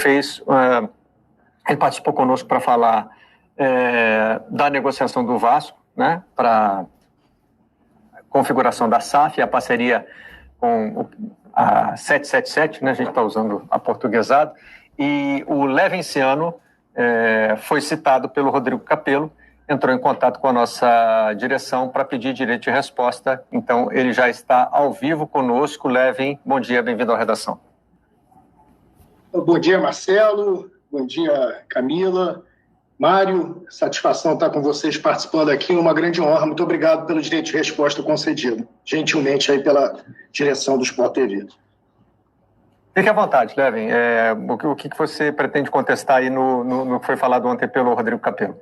ele participou conosco para falar da negociação do Vasco, né, para configuração da SAF, a parceria com a 777, né, a gente está usando a portuguesado, e o Levenciano foi citado pelo Rodrigo Capello, entrou em contato com a nossa direção para pedir direito de resposta. Então, ele já está ao vivo conosco. Leven, bom dia, bem-vindo à redação. Bom dia, Marcelo. Bom dia, Camila. Mário, satisfação estar com vocês participando aqui, uma grande honra. Muito obrigado pelo direito de resposta concedido, gentilmente aí pela direção do Sport TV. Fique à vontade, Leven. O que você pretende contestar aí no que foi falado ontem pelo Rodrigo Capello?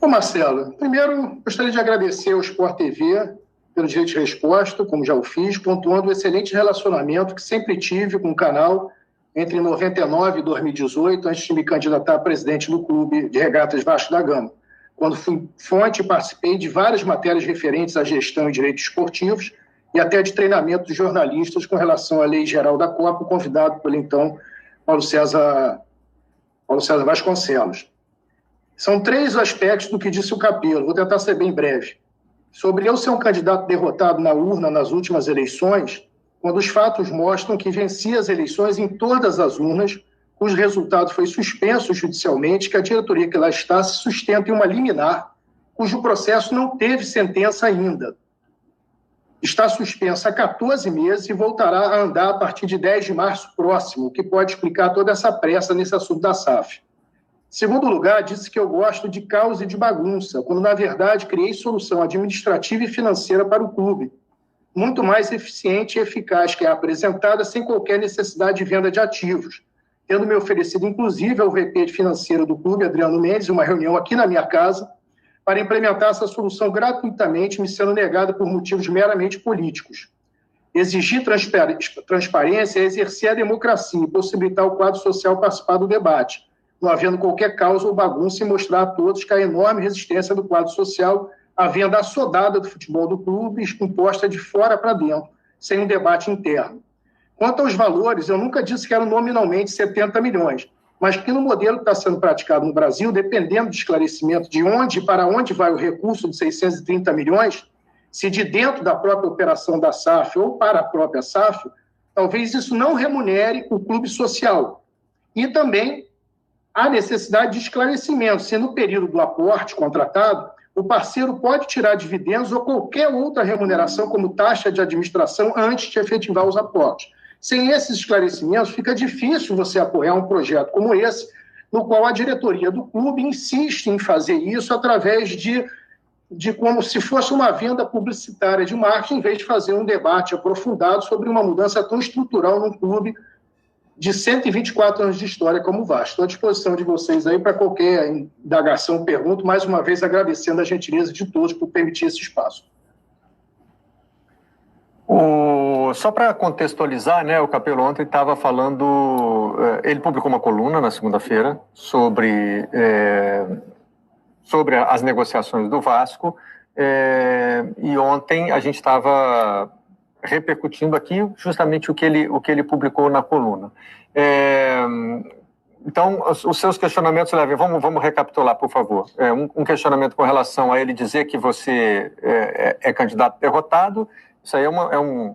Ô Marcelo, primeiro gostaria de agradecer ao Sport TV pelo direito de resposta, como já o fiz, pontuando o excelente relacionamento que sempre tive com o canal entre 99 e 2018, antes de me candidatar a presidente do Clube de Regatas Vasco da Gama, quando fui fonte e participei de várias matérias referentes à gestão e direitos esportivos e até de treinamento de jornalistas com relação à Lei Geral da Copa, convidado pelo então Paulo César Vasconcelos. São 3 aspectos do que disse o Capello, vou tentar ser bem breve. Sobre eu ser um candidato derrotado na urna nas últimas eleições, quando os fatos mostram que venci as eleições em todas as urnas, cujo resultado foi suspenso judicialmente, que a diretoria que lá está se sustenta em uma liminar, cujo processo não teve sentença ainda. Está suspensa há 14 meses e voltará a andar a partir de 10 de março próximo, o que pode explicar toda essa pressa nesse assunto da SAF. Segundo lugar, disse que eu gosto de caos e de bagunça, quando, na verdade, criei solução administrativa e financeira para o clube, muito mais eficiente e eficaz que a apresentada, sem qualquer necessidade de venda de ativos, tendo me oferecido, inclusive, ao VP financeiro do clube, Adriano Mendes, uma reunião aqui na minha casa, para implementar essa solução gratuitamente, me sendo negada por motivos meramente políticos. Exigir transparência é exercer a democracia e possibilitar o quadro social participar do debate, não havendo qualquer causa ou bagunça, e mostrar a todos que a enorme resistência do quadro social à venda assodada do futebol do clube, imposta de fora para dentro, sem um debate interno. Quanto aos valores, eu nunca disse que eram nominalmente 70 milhões, mas que no modelo que está sendo praticado no Brasil, dependendo do esclarecimento de onde e para onde vai o recurso de 630 milhões, se de dentro da própria operação da SAF ou para a própria SAF, talvez isso não remunere o clube social. E também há necessidade de esclarecimento, se no período do aporte contratado, o parceiro pode tirar dividendos ou qualquer outra remuneração, como taxa de administração, antes de efetivar os aportes. Sem esses esclarecimentos, fica difícil você apoiar um projeto como esse, no qual a diretoria do clube insiste em fazer isso através de como se fosse uma venda publicitária de marketing, em vez de fazer um debate aprofundado sobre uma mudança tão estrutural num clube de 124 anos de história como o Vasco. Estou à disposição de vocês aí para qualquer indagação, pergunta, mais uma vez agradecendo a gentileza de todos por permitir esse espaço. Só para contextualizar, né, o Capello ontem estava falando, ele publicou uma coluna na segunda-feira sobre as negociações do Vasco, e ontem a gente estava repercutindo aqui justamente o que ele publicou na coluna. Então, os seus questionamentos, Leven, vamos recapitular, por favor. Um questionamento com relação a ele dizer que você é candidato derrotado, isso aí é um...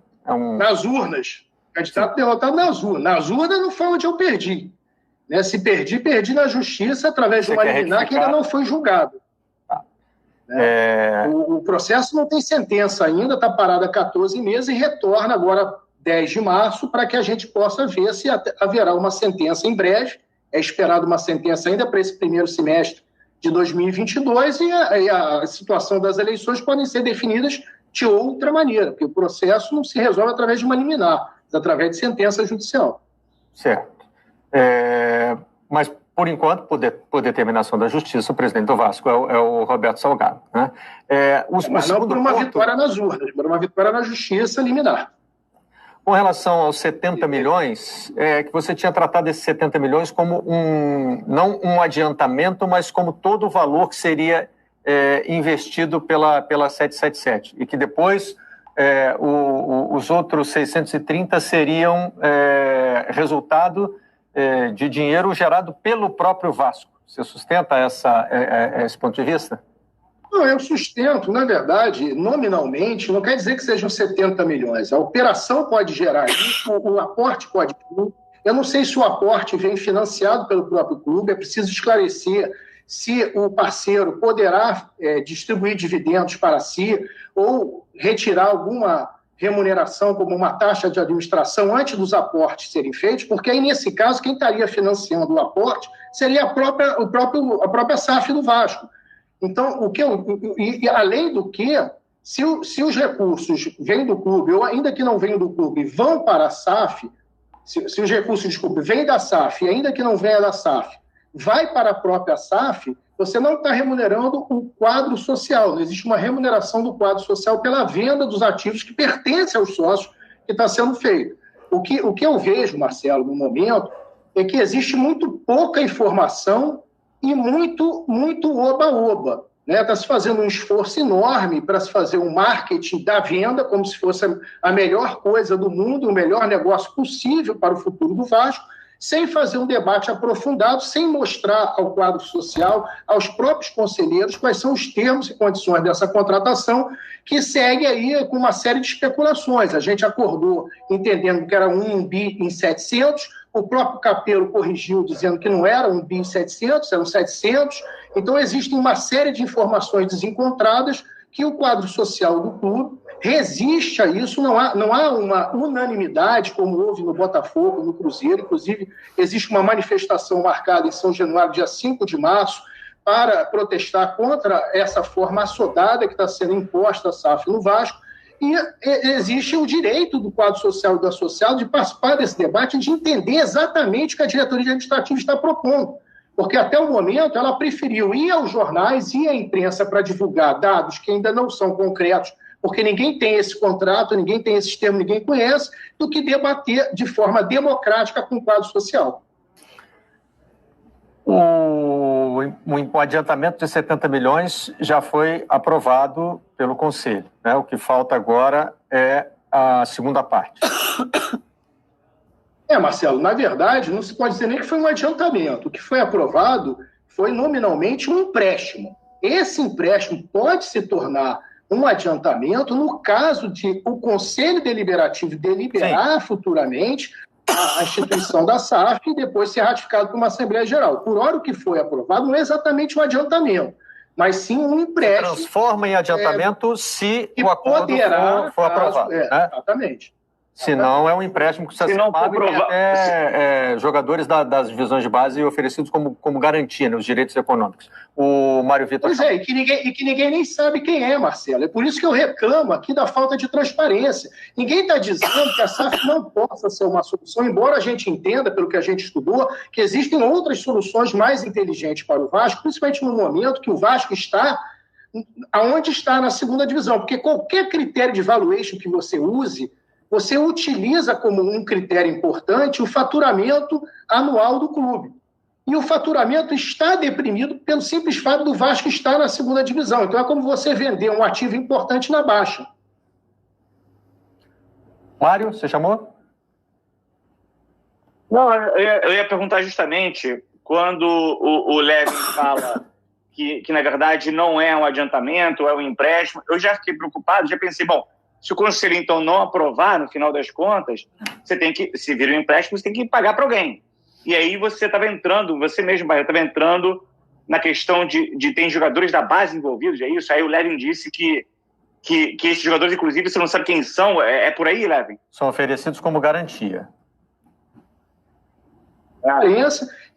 Nas urnas. Candidato derrotado nas urnas. Nas urnas não foi onde eu perdi. Né? Se perdi na justiça através de uma liminar que ainda não foi julgado. O processo não tem sentença ainda, está parado há 14 meses e retorna agora 10 de março para que a gente possa ver se haverá uma sentença em breve. É esperado uma sentença ainda para esse primeiro semestre de 2022 e a situação das eleições podem ser definidas de outra maneira, porque o processo não se resolve através de uma liminar, mas através de sentença judicial. Certo. Mas, por enquanto, por determinação da Justiça, o presidente do Vasco é o Roberto Salgado. Né? Mas não por uma vitória nas urnas, por uma vitória na Justiça liminar. Com relação aos 70 milhões, que você tinha tratado esses 70 milhões como não um adiantamento, mas como todo o valor que seria investido pela 777, e que depois os outros 630 seriam resultado de dinheiro gerado pelo próprio Vasco. Você sustenta esse ponto de vista? Não, eu sustento, na verdade, nominalmente, não quer dizer que sejam 70 milhões. A operação pode gerar isso, o aporte pode vir. Eu não sei se o aporte vem financiado pelo próprio clube, é preciso esclarecer se o parceiro poderá distribuir dividendos para si ou retirar alguma remuneração como uma taxa de administração antes dos aportes serem feitos, porque aí, nesse caso, quem estaria financiando o aporte seria a própria SAF do Vasco. Então, além do que, se os recursos vêm do clube, ou ainda que não venham do clube, vão para a SAF, se os recursos, vêm da SAF, e ainda que não venha da SAF, vai para a própria SAF, você não está remunerando o quadro social, não existe uma remuneração do quadro social pela venda dos ativos que pertencem aos sócios que está sendo feito. O que eu vejo, Marcelo, no momento, é que existe muito pouca informação e muito oba-oba. Está se fazendo um esforço enorme para se fazer um marketing da venda, como se fosse a melhor coisa do mundo, o melhor negócio possível para o futuro do Vasco, sem fazer um debate aprofundado, sem mostrar ao quadro social, aos próprios conselheiros, quais são os termos e condições dessa contratação, que segue aí com uma série de especulações. A gente acordou entendendo que era 1 bi em 700, o próprio Capello corrigiu dizendo que não era 1 bi em 700, eram 700. Então, existe uma série de informações desencontradas que o quadro social do clube resiste a isso, não há uma unanimidade, como houve no Botafogo, no Cruzeiro. Inclusive, existe uma manifestação marcada em São Januário, dia 5 de março, para protestar contra essa forma assodada que está sendo imposta à SAF no Vasco. E existe o direito do quadro social e do associado de participar desse debate e de entender exatamente o que a diretoria administrativa está propondo. Porque até o momento ela preferiu ir aos jornais, ir à imprensa para divulgar dados que ainda não são concretos, porque ninguém tem esse contrato, ninguém tem esse termo, ninguém conhece, do que debater de forma democrática com o quadro social. O adiantamento de 70 milhões já foi aprovado pelo Conselho, né? O que falta agora é a segunda parte. Marcelo, na verdade, não se pode dizer nem que foi um adiantamento. O que foi aprovado foi nominalmente um empréstimo. Esse empréstimo pode se tornar um adiantamento no caso de o Conselho Deliberativo deliberar futuramente a instituição da SAF e depois ser ratificado por uma Assembleia Geral. Por hora, o que foi aprovado não é exatamente um adiantamento, mas sim um empréstimo. Transforma em adiantamento se o acordo for aprovado. Né? Exatamente. Se não, é um empréstimo que precisa ser pago e jogadores das divisões de base oferecidos como garantia, né, os direitos econômicos. O Mário Vitor... Pois é, e que ninguém nem sabe quem é, Marcelo. É por isso que eu reclamo aqui da falta de transparência. Ninguém está dizendo que a SAF não possa ser uma solução, embora a gente entenda, pelo que a gente estudou, que existem outras soluções mais inteligentes para o Vasco, principalmente no momento que o Vasco está aonde está na segunda divisão. Porque qualquer critério de valuation que você use, você utiliza como um critério importante o faturamento anual do clube. E o faturamento está deprimido pelo simples fato do Vasco estar na segunda divisão. Então é como você vender um ativo importante na baixa. Mário, você chamou? Não, eu ia perguntar justamente quando o Levin fala que na verdade não é um adiantamento, é um empréstimo. Eu já fiquei preocupado, já pensei, bom, se o conselho, então, não aprovar, no final das contas, você tem que, se vir um empréstimo, você tem que pagar para alguém. E aí você estava entrando, você mesmo, Bahia, estava entrando na questão de ter jogadores da base envolvidos, é isso? Aí o Levin disse que esses jogadores, inclusive, você não sabe quem são, é por aí, Levin? São oferecidos como garantia.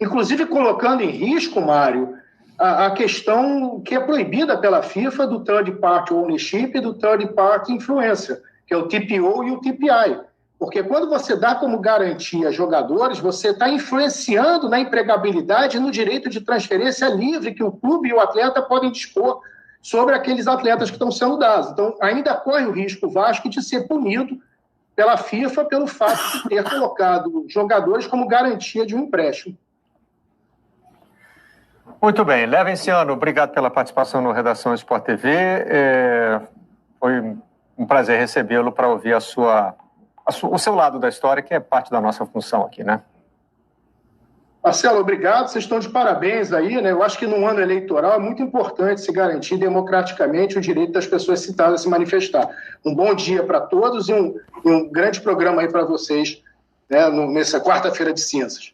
Inclusive colocando em risco, Mário, a questão que é proibida pela FIFA do Third Party Ownership e do Third Party Influencer, que é o TPO e o TPI. Porque quando você dá como garantia jogadores, você está influenciando na empregabilidade e no direito de transferência livre que o clube e o atleta podem dispor sobre aqueles atletas que estão sendo dados. Então, ainda corre o risco Vasco de ser punido pela FIFA pelo fato de ter colocado jogadores como garantia de um empréstimo. Muito bem. Levenciano, obrigado pela participação no Redação Sport TV. Foi um prazer recebê-lo para ouvir o seu lado da história, que é parte da nossa função aqui, né? Marcelo, obrigado. Vocês estão de parabéns aí, né? Eu acho que num ano eleitoral é muito importante se garantir democraticamente o direito das pessoas citadas a se manifestar. Um bom dia para todos e um grande programa aí para vocês, né, nessa quarta-feira de cinzas.